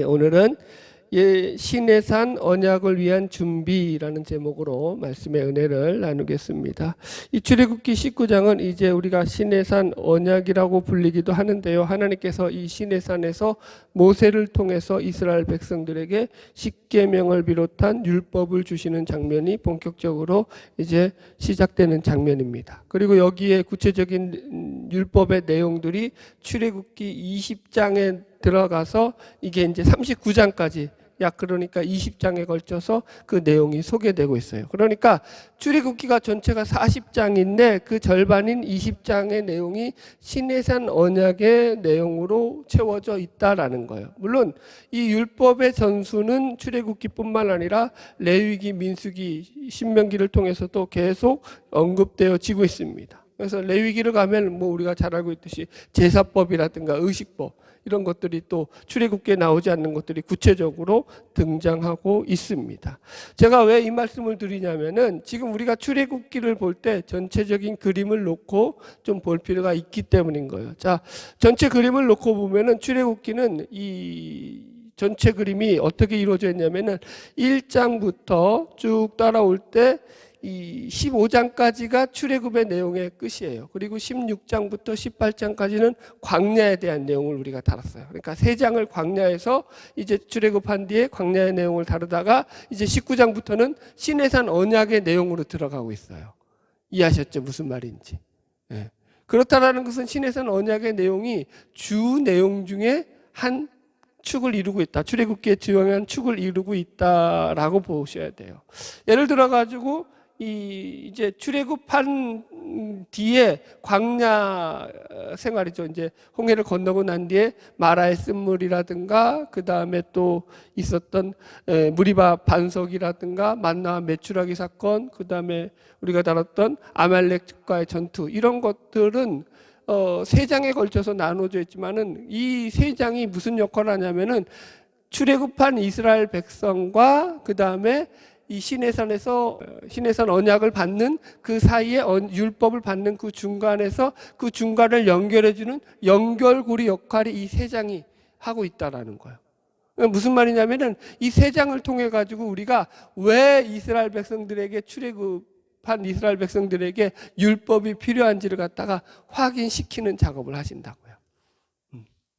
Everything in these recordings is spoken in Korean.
오늘은 시내산 언약을 위한 준비라는 제목으로 말씀의 은혜를 나누겠습니다. 이 출애굽기 19장은 이제 우리가 시내산 언약이라고 불리기도 하는데요. 하나님께서 이 시내산에서 모세를 통해서 이스라엘 백성들에게 십계명을 비롯한 율법을 주시는 장면이 본격적으로 이제 시작되는 장면입니다. 그리고 여기에 구체적인 율법의 내용들이 출애굽기 20장에 들어가서 이게 이제 39장까지 약 그러니까 20장에 걸쳐서 그 내용이 소개되고 있어요. 그러니까 출애굽기가 전체가 40장인데 그 절반인 20장의 내용이 시내산 언약의 내용으로 채워져 있다라는 거예요. 물론 이 율법의 전수는 출애굽기뿐만 아니라 레위기, 민수기, 신명기를 통해서도 계속 언급되어지고 있습니다. 그래서 레위기를 가면 뭐 우리가 잘 알고 있듯이 제사법이라든가 의식법 이런 것들이 또 출애굽기에 나오지 않는 것들이 구체적으로 등장하고 있습니다. 제가 왜 이 말씀을 드리냐면은 지금 우리가 출애굽기를 볼 때 전체적인 그림을 놓고 좀 볼 필요가 있기 때문인 거예요. 자, 전체 그림을 놓고 보면은 출애굽기는 이 전체 그림이 어떻게 이루어져 있냐면은 1장부터 쭉 따라올 때 이 15장까지가 출애굽의 내용의 끝이에요. 그리고 16장부터 18장까지는 광야에 대한 내용을 우리가 다뤘어요. 그러니까 3장을 광야에서 이제 출애굽한 뒤에 광야의 내용을 다루다가 이제 19장부터는 시내산 언약의 내용으로 들어가고 있어요. 이해하셨죠? 무슨 말인지. 네. 그렇다라는 것은 시내산 언약의 내용이 주 내용 중에 한 축을 이루고 있다. 출애굽기에 주요한 축을 이루고 있다라고 보셔야 돼요. 예를 들어 가지고 이제 출애굽한 뒤에 광야 생활이죠. 이제 홍해를 건너고 난 뒤에 마라의 쓴물이라든가 그 다음에 또 있었던 무리바 반석이라든가 만나와 메추라기 사건, 그 다음에 우리가 다뤘던 아말렉과의 전투 이런 것들은 3장에 걸쳐서 나눠져 있지만은 이 3장이 무슨 역할을 하냐면은 출애굽한 이스라엘 백성과 그 다음에 이 시내산에서 시내산 언약을 받는 그 사이에 율법을 받는 그 중간에서 그 중간을 연결해주는 연결고리 역할이 이 3장이 하고 있다라는 거예요. 무슨 말이냐면은 이 3장을 통해 가지고 우리가 왜 이스라엘 백성들에게 출애굽한 이스라엘 백성들에게 율법이 필요한지를 갖다가 확인시키는 작업을 하신다고요.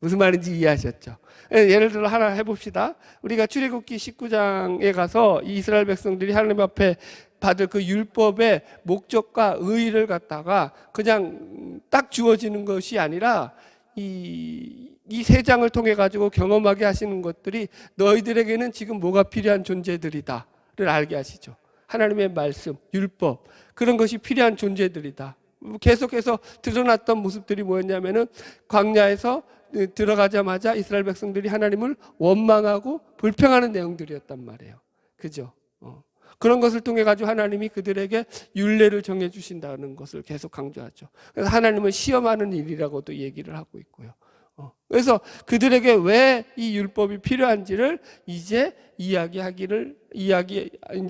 무슨 말인지 이해하셨죠? 예를 들어 하나 해봅시다. 우리가 출애굽기 19장에 가서 이스라엘 백성들이 하나님 앞에 받을 그 율법의 목적과 의의를 갖다가 그냥 딱 주어지는 것이 아니라 이 3장을 통해 가지고 경험하게 하시는 것들이 너희들에게는 지금 뭐가 필요한 존재들이다를 알게 하시죠. 하나님의 말씀, 율법 그런 것이 필요한 존재들이다. 계속해서 드러났던 모습들이 뭐였냐면은 광야에서 들어가자마자 이스라엘 백성들이 하나님을 원망하고 불평하는 내용들이었단 말이에요. 그죠? 그런 것을 통해 가지고 하나님이 그들에게 율례를 정해 주신다는 것을 계속 강조하죠. 그래서 하나님은 시험하는 일이라고도 얘기를 하고 있고요. 그래서 그들에게 왜 이 율법이 필요한지를 이제 이제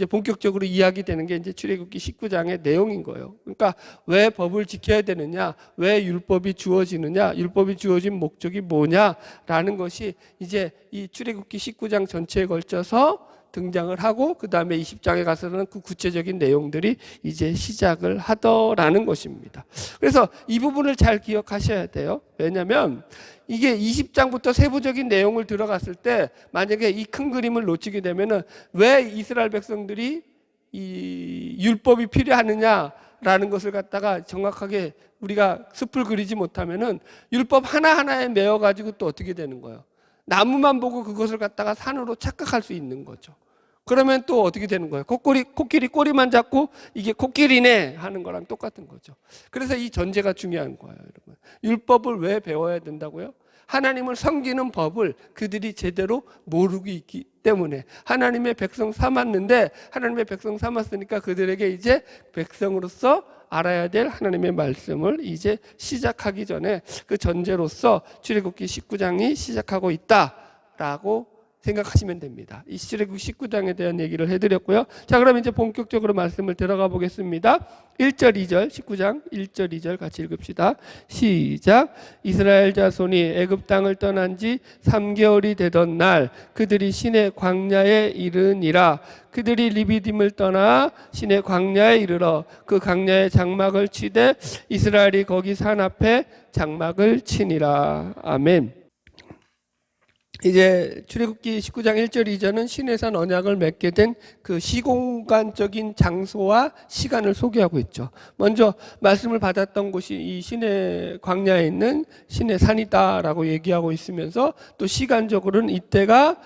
본격적으로 이야기되는 게 이제 출애굽기 19장의 내용인 거예요. 그러니까 왜 법을 지켜야 되느냐, 왜 율법이 주어지느냐, 율법이 주어진 목적이 뭐냐라는 것이 이제 이 출애굽기 19장 전체에 걸쳐서 등장을 하고 그 다음에 20장에 가서는 그 구체적인 내용들이 이제 시작을 하더라는 것입니다. 그래서 이 부분을 잘 기억하셔야 돼요. 왜냐하면 이게 20장부터 세부적인 내용을 들어갔을 때 만약에 이 큰 그림을 놓치게 되면은 왜 이스라엘 백성들이 이 율법이 필요하느냐라는 것을 갖다가 정확하게 우리가 숲을 그리지 못하면은 율법 하나하나에 매여 가지고 또 어떻게 되는 거예요? 나무만 보고 그것을 갖다가 산으로 착각할 수 있는 거죠. 그러면 또 어떻게 되는 거예요? 코끼리 꼬리만 잡고 이게 코끼리네 하는 거랑 똑같은 거죠. 그래서 이 전제가 중요한 거예요, 여러분. 율법을 왜 배워야 된다고요? 하나님을 섬기는 법을 그들이 제대로 모르고 있기 때문에 하나님의 백성 삼았는데 하나님의 백성 삼았으니까 그들에게 이제 백성으로서 알아야 될 하나님의 말씀을 이제 시작하기 전에 그 전제로서 출애굽기 19장이 시작하고 있다라고 생각하시면 됩니다. 이 출애굽 19장에 대한 얘기를 해드렸고요. 자, 그럼 이제 본격적으로 말씀을 들어가 보겠습니다. 1절 2절 19장 1절 2절 같이 읽읍시다. 시작. 이스라엘 자손이 애굽 땅을 떠난 지 3개월이 되던 날 그들이 신의 광야에 이르니라. 그들이 리비딤을 떠나 신의 광야에 이르러 그 광야에 장막을 치되 이스라엘이 거기 산 앞에 장막을 치니라. 아멘. 이제 출애굽기 19장 1절 2절은 시내산 언약을 맺게 된 그 시공간적인 장소와 시간을 소개하고 있죠. 먼저 말씀을 받았던 곳이 이 시내 광야에 있는 시내산이다라고 얘기하고 있으면서 또 시간적으로는 이때가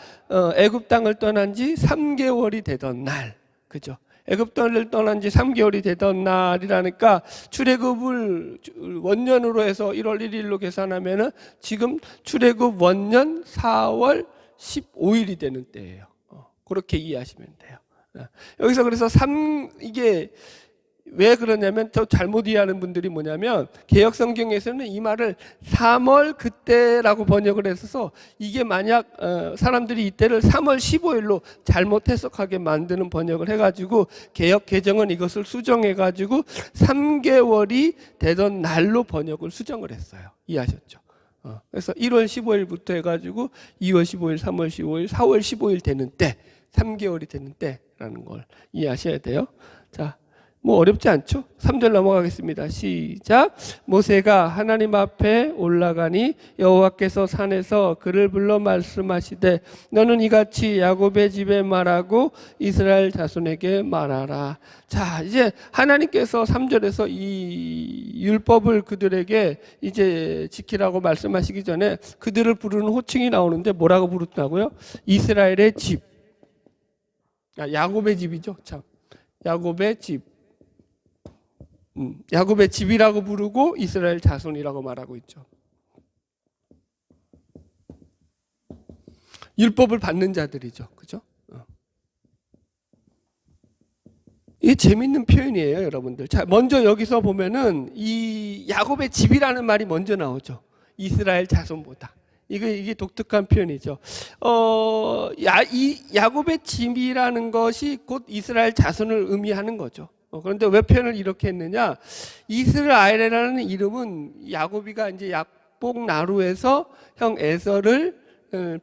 애굽 땅을 떠난 지 3개월이 되던 날, 그죠? 애굽 땅을 떠난 지 3개월이 되던 날이라니까 출애굽을 원년으로 해서 1월 1일로 계산하면은 지금 출애굽 원년 4월 15일이 되는 때예요. 그렇게 이해하시면 돼요. 여기서 그래서 이게 왜 그러냐면 저 잘못 이해하는 분들이 뭐냐면 개역 성경에서는 이 말을 3월 그때라고 번역을 했어서 이게 만약 사람들이 이때를 3월 15일로 잘못 해석하게 만드는 번역을 해가지고 개역 개정은 이것을 수정해가지고 3개월이 되던 날로 번역을 수정을 했어요. 이해하셨죠? 그래서 1월 15일부터 해가지고 2월 15일, 3월 15일, 4월 15일 되는 때 3개월이 되는 때라는 걸 이해하셔야 돼요. 자, 뭐 어렵지 않죠? 3절 넘어가겠습니다. 시작. 모세가 하나님 앞에 올라가니 여호와께서 산에서 그를 불러 말씀하시되 너는 이같이 야곱의 집에 말하고 이스라엘 자손에게 말하라. 자, 이제 하나님께서 3절에서 이 율법을 그들에게 이제 지키라고 말씀하시기 전에 그들을 부르는 호칭이 나오는데 뭐라고 부르더라고요? 이스라엘의 집. 야곱의 집이죠. 참. 야곱의 집. 야곱의 집이라고 부르고 이스라엘 자손이라고 말하고 있죠. 율법을 받는 자들이죠. 그죠? 이게 재밌는 표현이에요, 여러분들. 자, 먼저 여기서 보면은 이 야곱의 집이라는 말이 먼저 나오죠. 이스라엘 자손보다. 이게 독특한 표현이죠. 이 야곱의 집이라는 것이 곧 이스라엘 자손을 의미하는 거죠. 그런데 왜 표현을 이렇게 했느냐? 이스라엘이라는 이름은 야곱이가 이제 약복 나루에서 형 에서를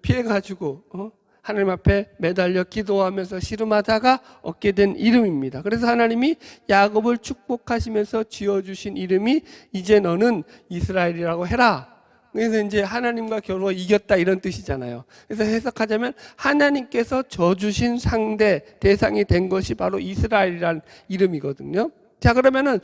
피해가지고 하나님 앞에 매달려 기도하면서 씨름하다가 얻게 된 이름입니다. 그래서 하나님이 야곱을 축복하시면서 지어주신 이름이 이제 너는 이스라엘이라고 해라. 그래서 이제 하나님과 겨루어 이겼다 이런 뜻이잖아요. 그래서 해석하자면 하나님께서 져주신 상대 대상이 된 것이 바로 이스라엘이라는 이름이거든요. 자, 그러면은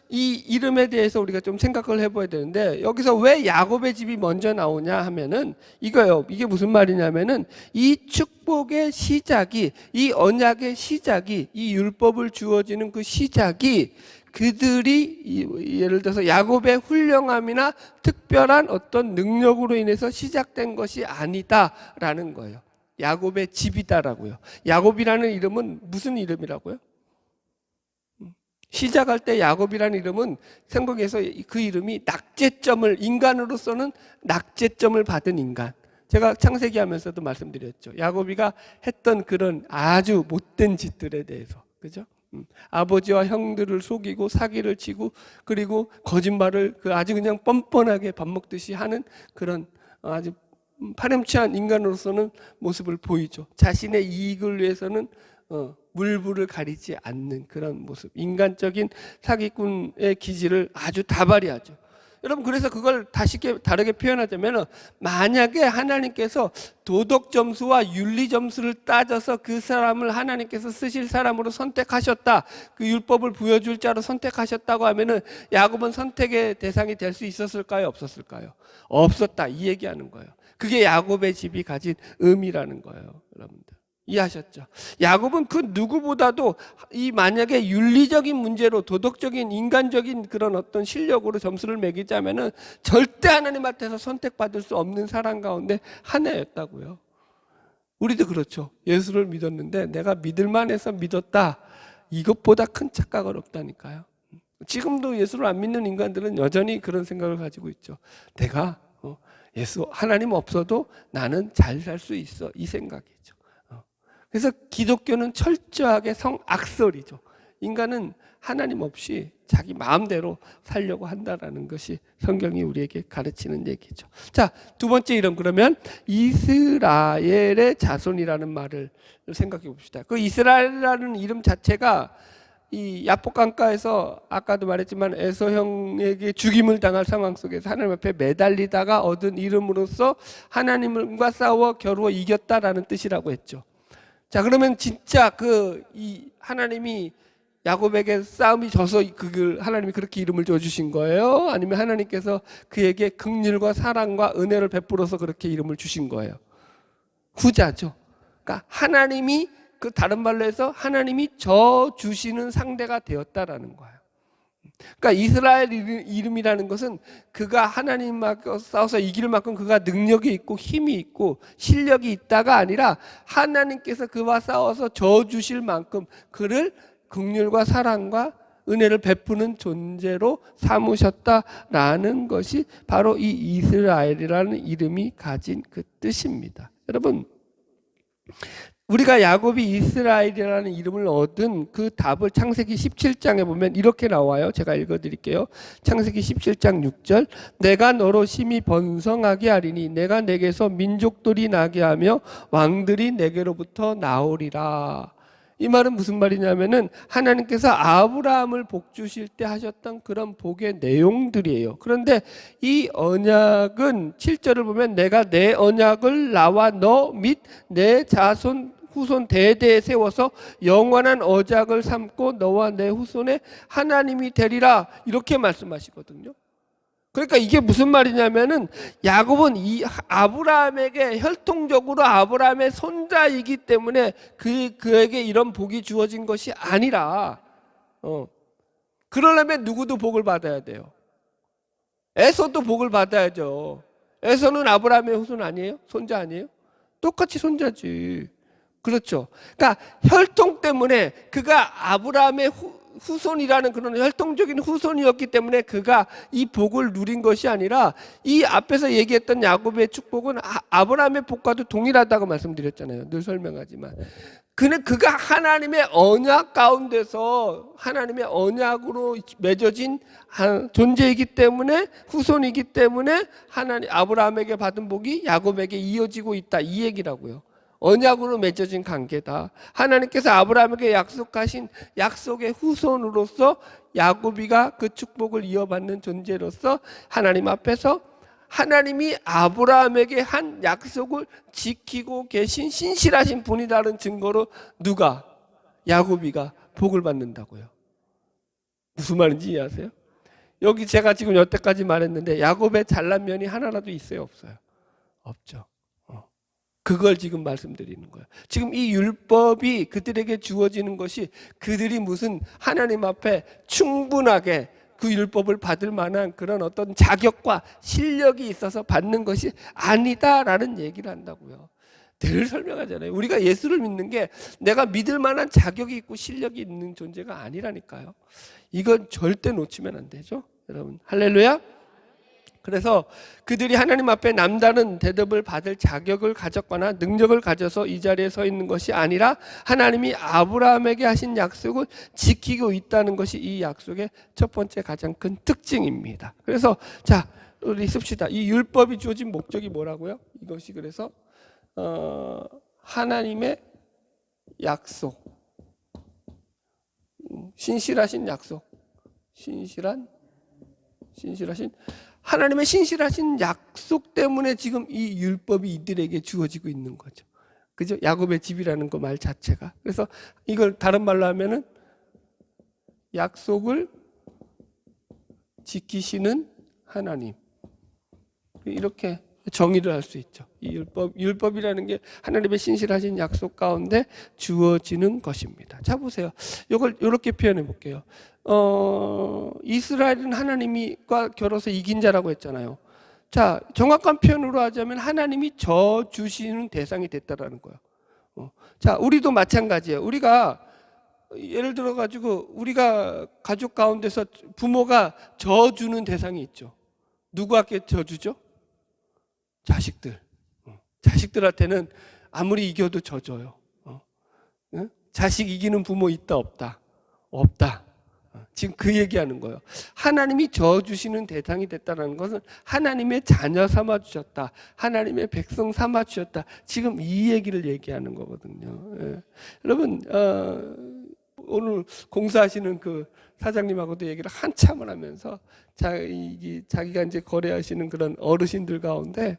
이 이름에 대해서 우리가 좀 생각을 해봐야 되는데 여기서 왜 야곱의 집이 먼저 나오냐 하면은 이거요. 이게 무슨 말이냐면은 이 축복의 시작이, 이 언약의 시작이, 이 율법을 주어지는 그 시작이 그들이 예를 들어서 야곱의 훌륭함이나 특별한 어떤 능력으로 인해서 시작된 것이 아니다라는 거예요. 야곱의 집이다라고요. 야곱이라는 이름은 무슨 이름이라고요? 시작할 때 야곱이라는 이름은 성경에서 그 이름이 낙제점을, 인간으로서는 낙제점을 받은 인간. 제가 창세기 하면서도 말씀드렸죠. 야곱이가 했던 그런 아주 못된 짓들에 대해서. 그죠? 아버지와 형들을 속이고 사기를 치고 그리고 거짓말을 아주 그냥 뻔뻔하게 밥 먹듯이 하는 그런 아주 파렴치한 인간으로서는 모습을 보이죠. 자신의 이익을 위해서는 물불을 가리지 않는 그런 모습, 인간적인 사기꾼의 기질을 아주 다발이하죠. 여러분, 그래서 그걸 다르게 표현하자면 만약에 하나님께서 도덕 점수와 윤리 점수를 따져서 그 사람을 하나님께서 쓰실 사람으로 선택하셨다, 그 율법을 부여줄 자로 선택하셨다고 하면은 야곱은 선택의 대상이 될 수 있었을까요? 없었을까요? 없었다, 이 얘기하는 거예요. 그게 야곱의 집이 가진 의미라는 거예요, 여러분들. 이해하셨죠? 야곱은 그 누구보다도 이 만약에 윤리적인 문제로 도덕적인 인간적인 그런 어떤 실력으로 점수를 매기자면은 절대 하나님 앞에서 선택받을 수 없는 사람 가운데 하나였다고요. 우리도 그렇죠. 예수를 믿었는데 내가 믿을만해서 믿었다, 이것보다 큰 착각은 없다니까요. 지금도 예수를 안 믿는 인간들은 여전히 그런 생각을 가지고 있죠. 내가 예수 하나님 없어도 나는 잘 살 수 있어, 이 생각이죠. 그래서 기독교는 철저하게 성악설이죠. 인간은 하나님 없이 자기 마음대로 살려고 한다라는 것이 성경이 우리에게 가르치는 얘기죠. 자, 두 번째 이름, 그러면 이스라엘의 자손이라는 말을 생각해 봅시다. 그 이스라엘이라는 이름 자체가 이 야복 강가에서 아까도 말했지만 에서 형에게 죽임을 당할 상황 속에서 하나님 앞에 매달리다가 얻은 이름으로서 하나님과 싸워 겨루어 이겼다라는 뜻이라고 했죠. 자, 그러면 진짜 이 하나님이 야곱에게 싸움이 져서 그걸 하나님이 그렇게 이름을 줘주신 거예요? 아니면 하나님께서 그에게 긍휼과 사랑과 은혜를 베풀어서 그렇게 이름을 주신 거예요? 후자죠. 그러니까 하나님이, 그 다른 말로 해서 하나님이 져 주시는 상대가 되었다라는 거예요. 그러니까 이스라엘 이름이라는 것은 그가 하나님과 싸워서 이길 만큼 그가 능력이 있고 힘이 있고 실력이 있다가 아니라 하나님께서 그와 싸워서 져 주실 만큼 그를 긍휼과 사랑과 은혜를 베푸는 존재로 삼으셨다라는 것이 바로 이 이스라엘이라는 이름이 가진 그 뜻입니다. 여러분, 우리가 야곱이 이스라엘이라는 이름을 얻은 그 답을 창세기 17장에 보면 이렇게 나와요. 제가 읽어드릴게요. 창세기 17장 6절, 내가 너로 심히 번성하게 하리니 내가 내게서 민족들이 나게 하며 왕들이 내게로부터 나오리라. 이 말은 무슨 말이냐면은 하나님께서 아브라함을 복 주실 때 하셨던 그런 복의 내용들이에요. 그런데 이 언약은 7절을 보면 내가 내 언약을 나와 너 및 내 자손 후손 대대에 세워서 영원한 언약을 삼고 너와 내 후손의 하나님이 되리라, 이렇게 말씀하시거든요. 그러니까 이게 무슨 말이냐면은 야곱은 이 아브라함에게 혈통적으로 아브라함의 손자이기 때문에 그에게 이런 복이 주어진 것이 아니라, 그러려면 누구도 복을 받아야 돼요. 에서도 복을 받아야죠. 에서는 아브라함의 후손 아니에요? 손자 아니에요? 똑같이 손자지. 그렇죠. 그러니까 혈통 때문에 그가 아브라함의 후손이라는 그런 혈통적인 후손이었기 때문에 그가 이 복을 누린 것이 아니라 이 앞에서 얘기했던 야곱의 축복은 아브라함의 복과도 동일하다고 말씀드렸잖아요. 늘 설명하지만 그가 하나님의 언약 가운데서 하나님의 언약으로 맺어진 존재이기 때문에, 후손이기 때문에 하나님 아브라함에게 받은 복이 야곱에게 이어지고 있다, 이 얘기라고요. 언약으로 맺어진 관계다. 하나님께서 아브라함에게 약속하신 약속의 후손으로서 야곱이가 그 축복을 이어받는 존재로서 하나님 앞에서 하나님이 아브라함에게 한 약속을 지키고 계신 신실하신 분이라는 증거로 누가? 야곱이가 복을 받는다고요. 무슨 말인지 이해하세요? 여기 제가 지금 여태까지 말했는데 야곱의 잘난 면이 하나라도 있어요, 없어요? 없죠. 그걸 지금 말씀드리는 거예요. 지금 이 율법이 그들에게 주어지는 것이 그들이 무슨 하나님 앞에 충분하게 그 율법을 받을 만한 그런 어떤 자격과 실력이 있어서 받는 것이 아니다라는 얘기를 한다고요. 늘 설명하잖아요. 우리가 예수를 믿는 게 내가 믿을 만한 자격이 있고 실력이 있는 존재가 아니라니까요. 이건 절대 놓치면 안 되죠. 여러분, 할렐루야. 그래서 그들이 하나님 앞에 남다른 대접을 받을 자격을 가졌거나 능력을 가져서 이 자리에 서 있는 것이 아니라 하나님이 아브라함에게 하신 약속을 지키고 있다는 것이 이 약속의 첫 번째 가장 큰 특징입니다. 그래서 자, 우리 씁시다. 이 율법이 주어진 목적이 뭐라고요? 이것이 그래서 하나님의 약속, 신실하신 약속, 신실하신 하나님의 신실하신 약속 때문에 지금 이 율법이 이들에게 주어지고 있는 거죠. 그죠? 야곱의 집이라는 그 말 자체가. 그래서 이걸 다른 말로 하면은 약속을 지키시는 하나님, 이렇게 정의를 할 수 있죠. 이 율법이라는 게 하나님의 신실하신 약속 가운데 주어지는 것입니다. 자, 보세요. 이걸 이렇게 표현해 볼게요. 이스라엘은 하나님과 겨뤄서 이긴 자라고 했잖아요. 자, 정확한 표현으로 하자면 하나님이 져 주시는 대상이 됐다라는 거예요. 자, 우리도 마찬가지예요. 우리가 예를 들어 가지고 우리가 가족 가운데서 부모가 져 주는 대상이 있죠. 누구에게 져 주죠? 자식들한테는 아무리 이겨도 져줘요. 자식 이기는 부모 있다 없다? 없다. 지금 그 얘기하는 거예요. 하나님이 저주시는 대상이 됐다는 것은 하나님의 자녀 삼아 주셨다. 하나님의 백성 삼아 주셨다. 지금 이 얘기를 얘기하는 거거든요. 여러분 오늘 공사하시는 그 사장님하고도 얘기를 한참을 하면서 자기가 이제 거래하시는 그런 어르신들 가운데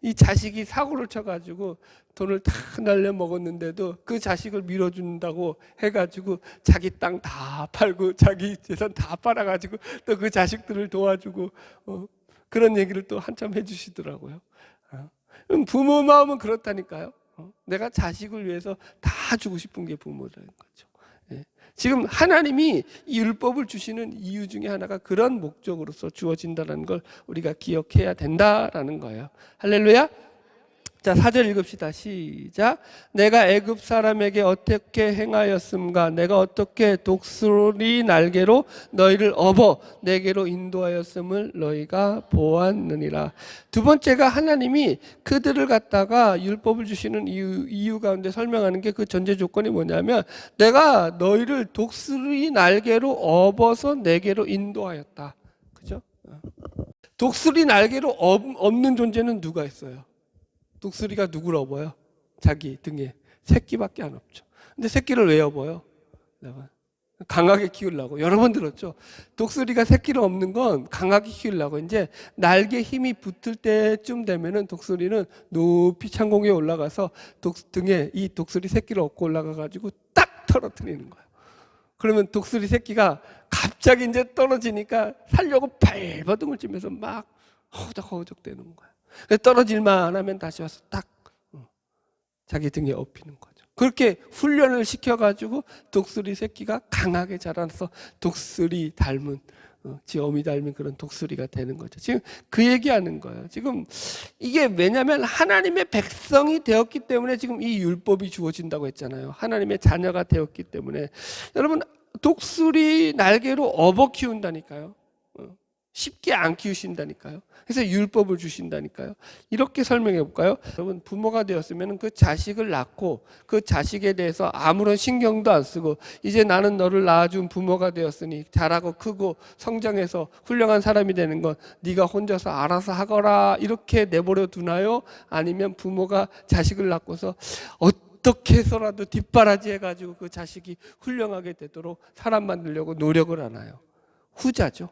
이 자식이 사고를 쳐가지고 돈을 다 날려 먹었는데도 그 자식을 밀어준다고 해가지고 자기 땅 다 팔고 자기 재산 다 팔아가지고 또 그 자식들을 도와주고 그런 얘기를 또 한참 해주시더라고요. 부모 마음은 그렇다니까요. 내가 자식을 위해서 다 주고 싶은 게 부모라는 거죠. 지금 하나님이 이 율법을 주시는 이유 중에 하나가 그런 목적으로서 주어진다는 걸 우리가 기억해야 된다라는 거예요. 할렐루야. 자, 4절 읽읍시다. 시작. 내가 애굽 사람에게 어떻게 행하였음가? 내가 어떻게 독수리 날개로 너희를 업어 내게로 인도하였음을 너희가 보았느니라. 두 번째가 하나님이 그들을 갖다가 율법을 주시는 이유 가운데 설명하는 게 그 전제 조건이 뭐냐면 내가 너희를 독수리 날개로 업어서 내게로 인도하였다. 그죠? 독수리 날개로 업는 존재는 누가 있어요? 독수리가 누구를 업어요? 자기 등에 새끼밖에 안 업죠. 근데 새끼를 왜 업어요? 강하게 키우려고. 여러 번 들었죠. 독수리가 새끼를 업는 건 강하게 키우려고. 이제 날개 힘이 붙을 때쯤 되면은 독수리는 높이 창공에 올라가서 등에 이 독수리 새끼를 업고 올라가가지고 딱 떨어뜨리는 거예요. 그러면 독수리 새끼가 갑자기 이제 떨어지니까 살려고 발버둥을 치면서 막 허우적허우적 되는 거예요. 떨어질만 하면 다시 와서 딱 자기 등에 업히는 거죠. 그렇게 훈련을 시켜가지고 독수리 새끼가 강하게 자라서 독수리 닮은 지 어미 닮은 그런 독수리가 되는 거죠. 지금 그 얘기하는 거예요. 지금 이게 왜냐하면 하나님의 백성이 되었기 때문에 지금 이 율법이 주어진다고 했잖아요. 하나님의 자녀가 되었기 때문에. 여러분 독수리 날개로 업어 키운다니까요. 쉽게 안 키우신다니까요. 그래서 율법을 주신다니까요. 이렇게 설명해 볼까요? 여러분 부모가 되었으면 그 자식을 낳고 그 자식에 대해서 아무런 신경도 안 쓰고 이제 나는 너를 낳아준 부모가 되었으니 자라고 크고 성장해서 훌륭한 사람이 되는 건 네가 혼자서 알아서 하거라 이렇게 내버려 두나요? 아니면 부모가 자식을 낳고서 어떻게 해서라도 뒷바라지 해가지고 그 자식이 훌륭하게 되도록 사람 만들려고 노력을 하나요? 후자죠.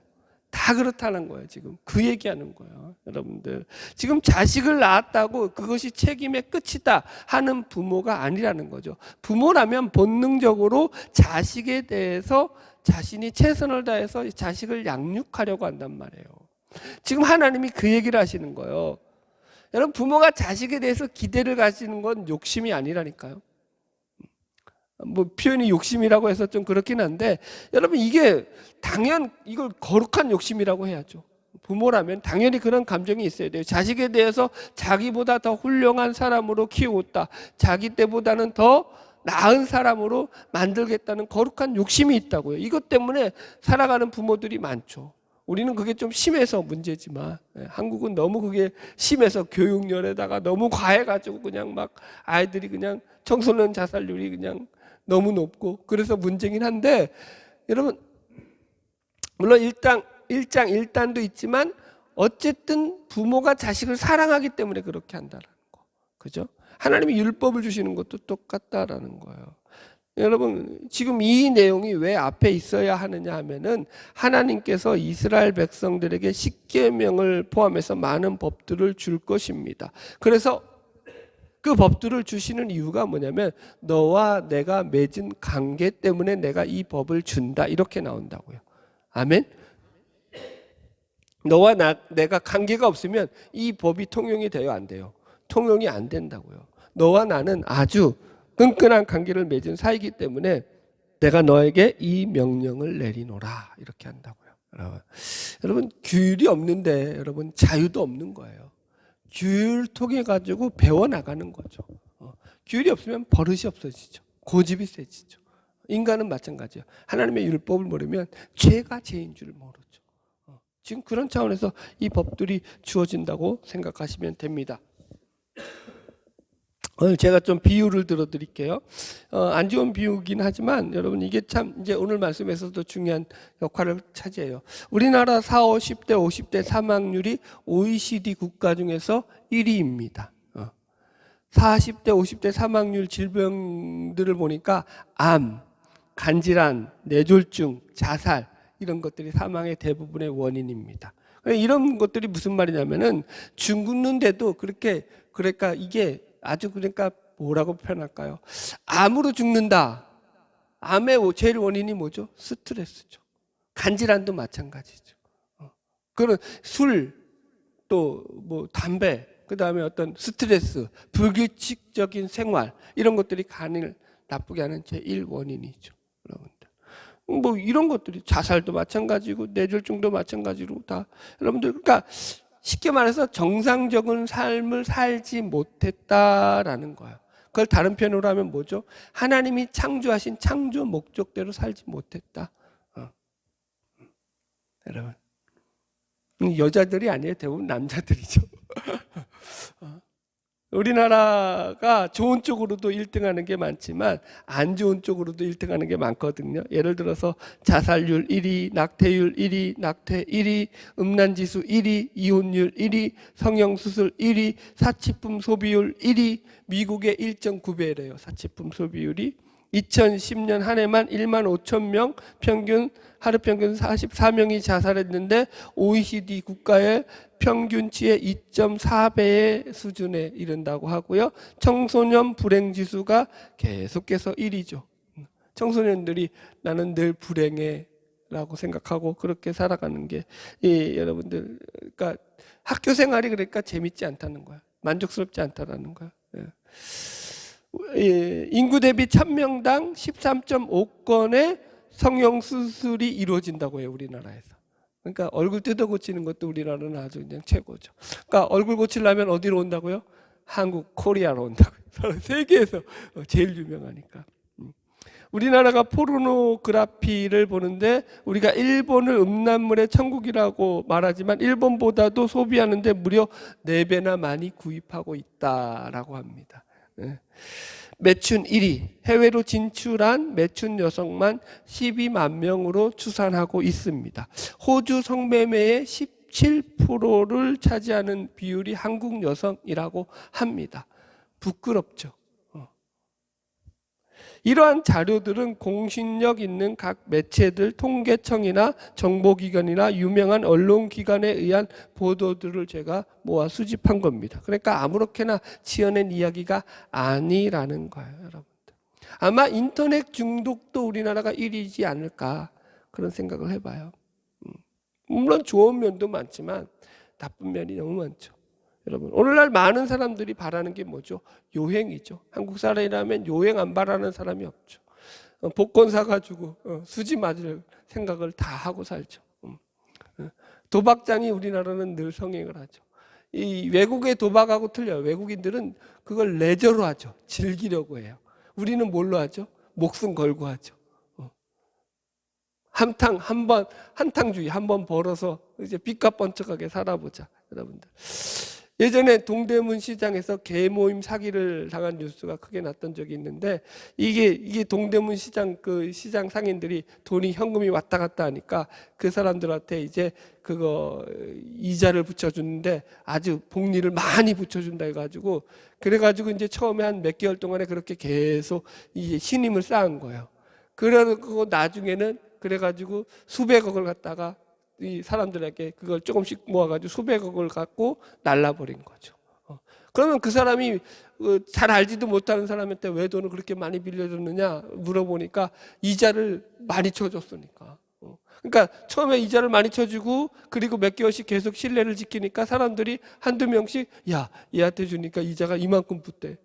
다 그렇다는 거예요. 지금 그 얘기하는 거예요. 여러분들 지금 자식을 낳았다고 그것이 책임의 끝이다 하는 부모가 아니라는 거죠. 부모라면 본능적으로 자식에 대해서 자신이 최선을 다해서 자식을 양육하려고 한단 말이에요. 지금 하나님이 그 얘기를 하시는 거예요. 여러분 부모가 자식에 대해서 기대를 가지는 건 욕심이 아니라니까요. 뭐 표현이 욕심이라고 해서 좀 그렇긴 한데 여러분 이게 이걸 거룩한 욕심이라고 해야죠. 부모라면 당연히 그런 감정이 있어야 돼요. 자식에 대해서 자기보다 더 훌륭한 사람으로 키우겠다. 자기 때보다는 더 나은 사람으로 만들겠다는 거룩한 욕심이 있다고요. 이것 때문에 살아가는 부모들이 많죠. 우리는 그게 좀 심해서 문제지만 한국은 너무 그게 심해서 교육열에다가 너무 과해가지고 그냥 막 아이들이 그냥 청소년 자살률이 그냥 너무 높고 그래서 문제긴 한데 여러분 물론 일장일단도 있지만 어쨌든 부모가 자식을 사랑하기 때문에 그렇게 한다라는 거. 그죠? 하나님이 율법을 주시는 것도 똑같다라는 거예요. 여러분 지금 이 내용이 왜 앞에 있어야 하느냐 하면은 하나님께서 이스라엘 백성들에게 십계명을 포함해서 많은 법들을 줄 것입니다. 그래서 그 법들을 주시는 이유가 뭐냐면 너와 내가 맺은 관계 때문에 내가 이 법을 준다 이렇게 나온다고요. 아멘. 너와 내가 관계가 없으면 이 법이 통용이 돼요 안 돼요? 통용이 안 된다고요. 너와 나는 아주 끈끈한 관계를 맺은 사이기 때문에 내가 너에게 이 명령을 내리노라 이렇게 한다고요. 여러분 규율이 없는데 여러분 자유도 없는 거예요. 규율 통해 가지고 배워나가는 거죠. 규율이 없으면 버릇이 없어지죠. 고집이 세지죠. 인간은 마찬가지예요. 하나님의 율법을 모르면 죄가 죄인 줄 모르죠. 지금 그런 차원에서 이 법들이 주어진다고 생각하시면 됩니다. 오늘 제가 좀 비유를 들어드릴게요. 안 좋은 비유긴 하지만 여러분 이게 참 이제 오늘 말씀에서도 중요한 역할을 차지해요. 우리나라 40, 50대, 50대 사망률이 OECD 국가 중에서 1위입니다. 40대, 50대 사망률 질병들을 보니까 암, 간질환, 뇌졸중, 자살 이런 것들이 사망의 대부분의 원인입니다. 이런 것들이 무슨 말이냐면은 죽는데도 그러니까 이게 아주 그러니까 뭐라고 표현할까요? 암으로 죽는다. 암의 제일 원인이 뭐죠? 스트레스죠. 간질환도 마찬가지죠. 그런 술, 또 뭐 담배, 그 다음에 어떤 스트레스, 불규칙적인 생활 이런 것들이 간을 나쁘게 하는 제일 원인이죠, 여러분들. 뭐 이런 것들이 자살도 마찬가지고 뇌졸중도 마찬가지로 다 여러분들 그러니까. 쉽게 말해서 정상적인 삶을 살지 못했다라는 거예요. 그걸 다른 표현으로 하면 뭐죠? 하나님이 창조하신 창조 목적대로 살지 못했다. 여러분, 여자들이 아니에요. 대부분 남자들이죠. 우리나라가 좋은 쪽으로도 1등하는 게 많지만 안 좋은 쪽으로도 1등하는 게 많거든요. 예를 들어서 자살률 1위, 낙태율 1위, 낙태 1위, 음란지수 1위, 이혼율 1위, 성형수술 1위, 사치품 소비율 1위, 미국의 1.9배래요. 사치품 소비율이. 2010년 한 해만 1만 5천 명 하루 평균 44명이 자살했는데 OECD 국가의 평균치의 2.4배의 수준에 이른다고 하고요. 청소년 불행 지수가 계속해서 1위죠. 청소년들이 나는 늘 불행해 라고 생각하고 그렇게 살아가는 게 여러분들 그러니까 학교 생활이 그러니까 재밌지 않다는 거야. 만족스럽지 않다라는 거야. 인구 대비 1000명당 13.5건의 성형수술이 이루어진다고 해요, 우리나라에서. 그러니까 얼굴 뜯어 고치는 것도 우리나라는 아주 그냥 최고죠. 그러니까 얼굴 고치려면 어디로 온다고요? 한국, 코리아로 온다고요. 세계에서 제일 유명하니까. 우리나라가 포르노그라피를 보는데 우리가 일본을 음란물의 천국이라고 말하지만 일본보다도 소비하는데 무려 4배나 많이 구입하고 있다라고 합니다. 매춘 1위, 해외로 진출한 매춘 여성만 12만 명으로 추산하고 있습니다. 호주 성매매의 17%를 차지하는 비율이 한국 여성이라고 합니다. 부끄럽죠. 이러한 자료들은 공신력 있는 각 매체들, 통계청이나 정보기관이나 유명한 언론기관에 의한 보도들을 제가 모아 수집한 겁니다. 그러니까 아무렇게나 지어낸 이야기가 아니라는 거예요, 여러분들. 아마 인터넷 중독도 우리나라가 1위지 않을까 그런 생각을 해봐요. 물론 좋은 면도 많지만 나쁜 면이 너무 많죠. 여러분, 오늘날 많은 사람들이 바라는 게 뭐죠? 요행이죠. 한국 사람이라면 요행 안 바라는 사람이 없죠. 복권 사가지고 수지 맞을 생각을 다 하고 살죠. 도박장이 우리나라는 늘 성행을 하죠. 이 외국의 도박하고 틀려요. 외국인들은 그걸 레저로 하죠. 즐기려고 해요. 우리는 뭘로 하죠? 목숨 걸고 하죠. 한탕주의 한번 벌어서 이제 빚값 번쩍하게 살아보자, 여러분들. 예전에 동대문 시장에서 개모임 사기를 당한 뉴스가 크게 났던 적이 있는데 이게 동대문 시장 그 시장 상인들이 돈이 현금이 왔다 갔다 하니까 그 사람들한테 이제 그거 이자를 붙여주는데 아주 복리를 많이 붙여준다 해가지고 그래가지고 이제 처음에 한 몇 개월 동안에 그렇게 계속 이제 신임을 쌓은 거예요. 그러고 나중에는 그래가지고 수백억을 갖다가 이 사람들에게 그걸 조금씩 모아가지고 수백억을 갖고 날라버린 거죠. 그러면 그 사람이 잘 알지도 못하는 사람한테 왜 돈을 그렇게 많이 빌려줬느냐 물어보니까 이자를 많이 쳐줬으니까. 그러니까 처음에 이자를 많이 쳐주고 그리고 몇 개월씩 계속 신뢰를 지키니까 사람들이 한두 명씩 야 얘한테 주니까 이자가 이만큼 붙대.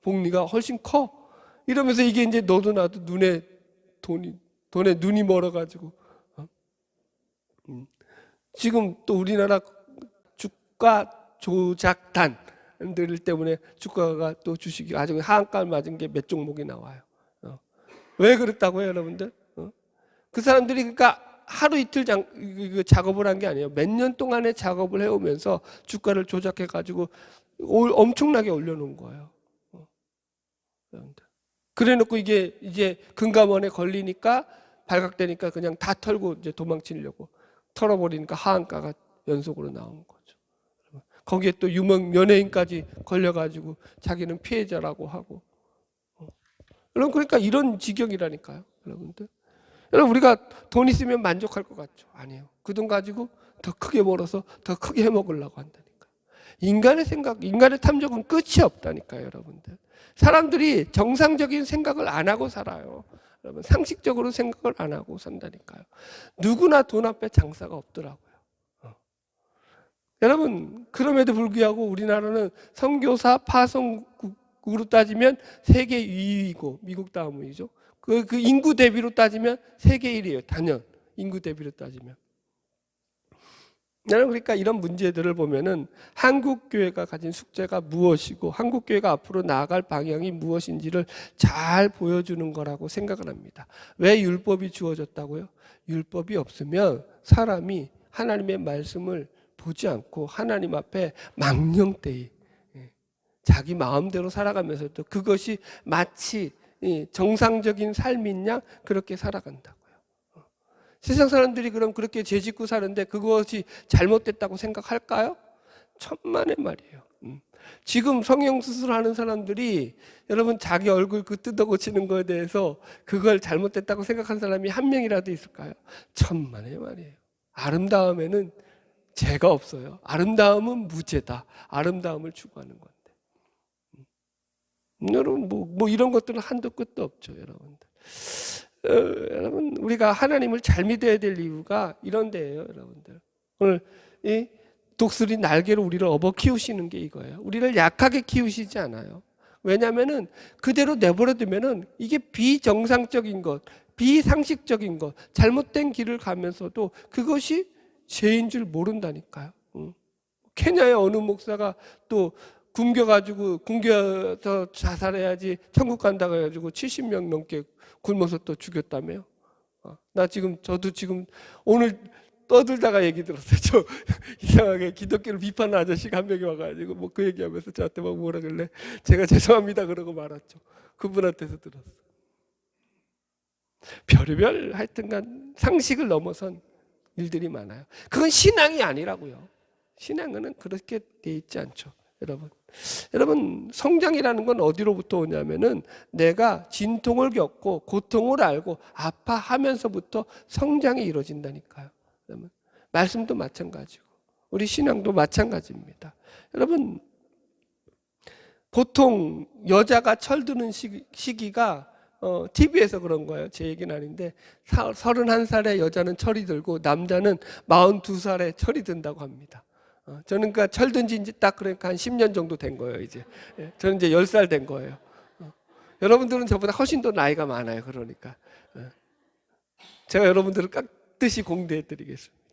복리가 훨씬 커. 이러면서 이게 이제 너도 나도 돈에 눈이 멀어가지고 지금 또 우리나라 주가 조작단들 때문에 주가가 또 주식이 아주 하한가를 맞은 게 몇 종목이 나와요. 왜 그렇다고요, 여러분들? 그 사람들이 그러니까 하루 이틀 작업을 한 게 아니에요. 몇 년 동안의 작업을 해오면서 주가를 조작해가지고 엄청나게 올려놓은 거예요. 그래놓고 이게 이제 금감원에 걸리니까 발각되니까 그냥 다 털고 이제 도망치려고 털어버리니까 하한가가 연속으로 나온 거죠. 거기에 또 유명 연예인까지 걸려가지고 자기는 피해자라고 하고. 여러분 그러니까 이런 지경이라니까요, 여러분들. 여러분 우리가 돈 있으면 만족할 것 같죠? 아니에요. 그 돈 가지고 더 크게 벌어서 더 크게 해먹으려고 한다니까요. 인간의 생각, 인간의 탐욕은 끝이 없다니까요, 여러분들. 사람들이 정상적인 생각을 안 하고 살아요. 여러분 상식적으로 생각을 안 하고 산다니까요. 누구나 돈 앞에 장사가 없더라고요. 여러분 그럼에도 불구하고 우리나라는 선교사 파송국으로 따지면 세계 2위이고 미국 다음이죠. 그 인구 대비로 따지면 세계 1위예요. 단연 인구 대비로 따지면. 나는 그러니까 이런 문제들을 보면은 한국 교회가 가진 숙제가 무엇이고 한국 교회가 앞으로 나아갈 방향이 무엇인지를 잘 보여주는 거라고 생각을 합니다. 왜 율법이 주어졌다고요? 율법이 없으면 사람이 하나님의 말씀을 보지 않고 하나님 앞에 망령되이 자기 마음대로 살아가면서도 그것이 마치 정상적인 삶인 양 그렇게 살아간다고요. 세상 사람들이 그럼 그렇게 죄짓고 사는데 그것이 잘못됐다고 생각할까요? 천만의 말이에요. 지금 성형수술하는 사람들이 여러분 자기 얼굴 그 뜯어 고치는 거에 대해서 그걸 잘못됐다고 생각한 사람이 한 명이라도 있을까요? 천만의 말이에요. 아름다움에는 죄가 없어요. 아름다움은 무죄다. 아름다움을 추구하는 건데. 여러분 뭐 이런 것들은 한도 끝도 없죠, 여러분들. 여러분 우리가 하나님을 잘 믿어야 될 이유가 이런 데예요, 여러분들. 오늘 이 독수리 날개로 우리를 업어 키우시는 게 이거예요. 우리를 약하게 키우시지 않아요. 왜냐하면은 그대로 내버려 두면은 이게 비정상적인 것, 비상식적인 것, 잘못된 길을 가면서도 그것이 죄인 줄 모른다니까요. 케냐의 어느 목사가 또 굶겨서 자살해야지 천국 간다고 해가지고 70명 넘게 굶어서 또 죽였다며요. 저도 지금 오늘 떠들다가 얘기 들었어요. 저 이상하게 기독교를 비판하는 아저씨가 한 명이 와가지고 뭐 그 얘기하면서 저한테 막 뭐라 그래. 제가 죄송합니다 그러고 말았죠. 그분한테서 들었어. 별의별 하여튼간 상식을 넘어선 일들이 많아요. 그건 신앙이 아니라고요. 신앙은 그렇게 돼 있지 않죠, 여러분 성장이라는 건 어디로부터 오냐면은 내가 진통을 겪고 고통을 알고 아파하면서부터 성장이 이루어진다니까요. 여러분 말씀도 마찬가지고 우리 신앙도 마찬가지입니다. 여러분 보통 여자가 철드는 시기가 TV에서 그런 거예요. 제 얘기는 아닌데 31살에 여자는 철이 들고 남자는 42살에 철이 든다고 합니다. 저는 그러니까 철든 지 딱 그러니까 한 10년 정도 된 거예요, 이제. 저는 이제 10살 된 거예요. 여러분들은 저보다 훨씬 더 나이가 많아요, 그러니까. 제가 여러분들을 깍듯이 공대해 드리겠습니다.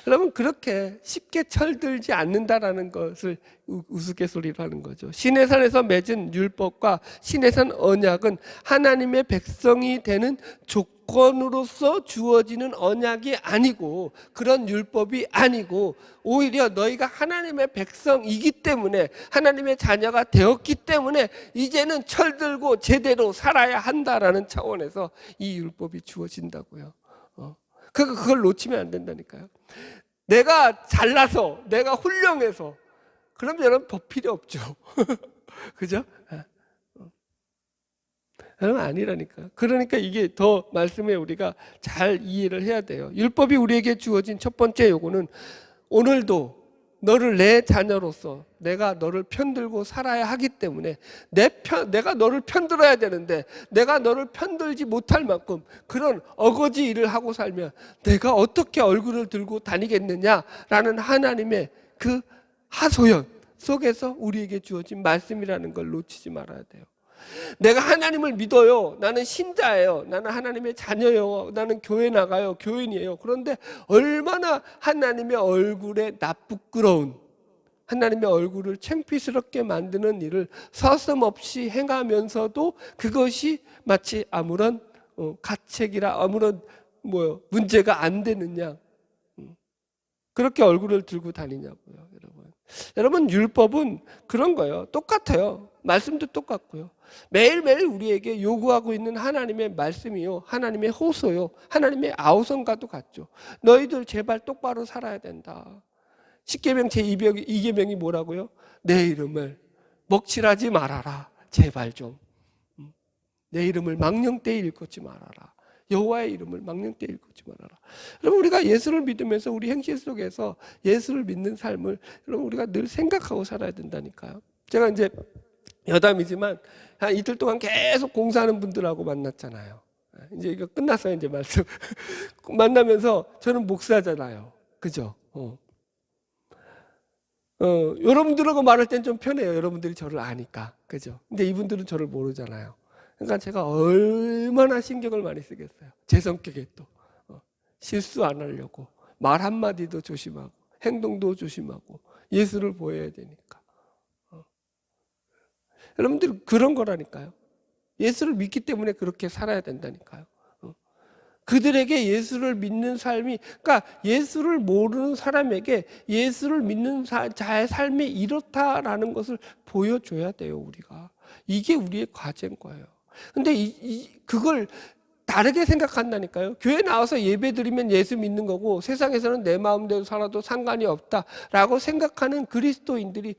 여러분, 그렇게 쉽게 철들지 않는다라는 것을 우스갯소리로 하는 거죠. 시내산에서 맺은 율법과 시내산 언약은 하나님의 백성이 되는 조건으로서 주어지는 언약이 아니고 그런 율법이 아니고 오히려 너희가 하나님의 백성이기 때문에 하나님의 자녀가 되었기 때문에 이제는 철들고 제대로 살아야 한다라는 차원에서 이 율법이 주어진다고요. 그걸 놓치면 안 된다니까요. 내가 잘나서 내가 훌륭해서 그럼 여러분 법 필요 없죠. 그죠? 여러분 아니라니까. 그러니까 이게 더 말씀에 우리가 잘 이해를 해야 돼요. 율법이 우리에게 주어진 첫 번째 요구는 오늘도 너를 내 자녀로서 내가 너를 편들고 살아야 하기 때문에 내가 너를 편들어야 되는데 내가 너를 편들지 못할 만큼 그런 어거지 일을 하고 살면 내가 어떻게 얼굴을 들고 다니겠느냐라는 하나님의 그 하소연 속에서 우리에게 주어진 말씀이라는 걸 놓치지 말아야 돼요. 내가 하나님을 믿어요. 나는 신자예요. 나는 하나님의 자녀예요. 나는 교회 나가요. 교인이에요. 그런데 얼마나 하나님의 얼굴에 나쁘끄러운 하나님의 얼굴을 창피스럽게 만드는 일을 서슴없이 행하면서도 그것이 마치 아무런 가책이라 아무런 뭐요? 문제가 안 되는 양. 그렇게 얼굴을 들고 다니냐고요, 여러분. 여러분, 율법은 그런 거예요. 똑같아요. 말씀도 똑같고요. 매일매일 우리에게 요구하고 있는 하나님의 말씀이요, 하나님의 호소요, 하나님의 아우성과도 같죠. 너희들 제발 똑바로 살아야 된다. 십계명 제2계명이 뭐라고요? 내 이름을 먹칠하지 말아라. 제발 좀. 내 이름을 망령되이 일컫지 말아라. 여호와의 이름을 망령되이 일컫지 말아라. 여러분, 우리가 예수를 믿으면서 우리 행실 속에서 예수를 믿는 삶을 여러분 우리가 늘 생각하고 살아야 된다니까요. 제가 이제 여담이지만 한 이틀 동안 계속 공사하는 분들하고 만났잖아요. 이제 이거 끝났어요, 이제 말씀. 만나면서 저는 목사잖아요. 그죠? 여러분들하고 말할 땐 좀 편해요. 여러분들이 저를 아니까. 그죠? 근데 이분들은 저를 모르잖아요. 그러니까 제가 얼마나 신경을 많이 쓰겠어요. 제 성격에 또. 실수 안 하려고. 말 한마디도 조심하고, 행동도 조심하고, 예수를 보여야 되니까. 여러분들 그런 거라니까요. 예수를 믿기 때문에 그렇게 살아야 된다니까요. 그들에게 예수를 믿는 삶이, 그러니까 예수를 모르는 사람에게 예수를 믿는 자의 삶이 이렇다라는 것을 보여줘야 돼요, 우리가. 이게 우리의 과제인 거예요. 근데 그걸 다르게 생각한다니까요. 교회 나와서 예배 드리면 예수 믿는 거고 세상에서는 내 마음대로 살아도 상관이 없다라고 생각하는 그리스도인들이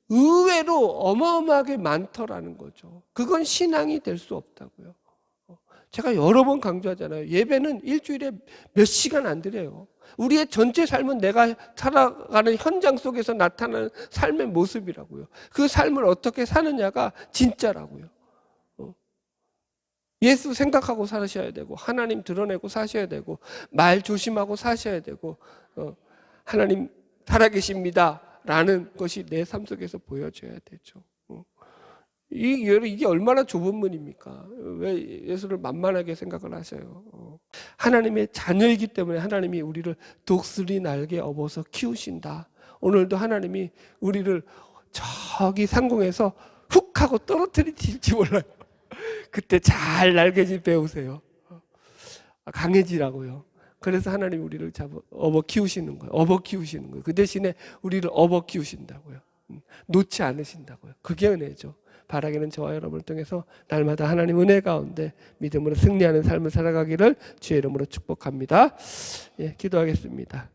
의외로 어마어마하게 많더라는 거죠. 그건 신앙이 될 수 없다고요. 제가 여러 번 강조하잖아요. 예배는 일주일에 몇 시간 안 드려요. 우리의 전체 삶은 내가 살아가는 현장 속에서 나타나는 삶의 모습이라고요. 그 삶을 어떻게 사느냐가 진짜라고요. 예수 생각하고 사셔야 되고, 하나님 드러내고 사셔야 되고, 말 조심하고 사셔야 되고, 하나님 살아계십니다 라는 것이 내 삶 속에서 보여줘야 되죠. 이게 얼마나 좁은 문입니까? 왜 예수를 만만하게 생각을 하셔요? 하나님의 자녀이기 때문에 하나님이 우리를 독수리 날개 업어서 키우신다. 오늘도 하나님이 우리를 저기 상공에서 훅 하고 떨어뜨릴지 몰라요. 그때 잘 날개짓 배우세요. 강해지라고요. 그래서 하나님 우리를 업어 키우시는 거예요. 업어 키우시는 거예요. 그 대신에 우리를 업어 키우신다고요. 놓지 않으신다고요. 그게 은혜죠. 바라기는 저와 여러분을 통해서 날마다 하나님 은혜 가운데 믿음으로 승리하는 삶을 살아가기를 주의 이름으로 축복합니다. 예, 기도하겠습니다.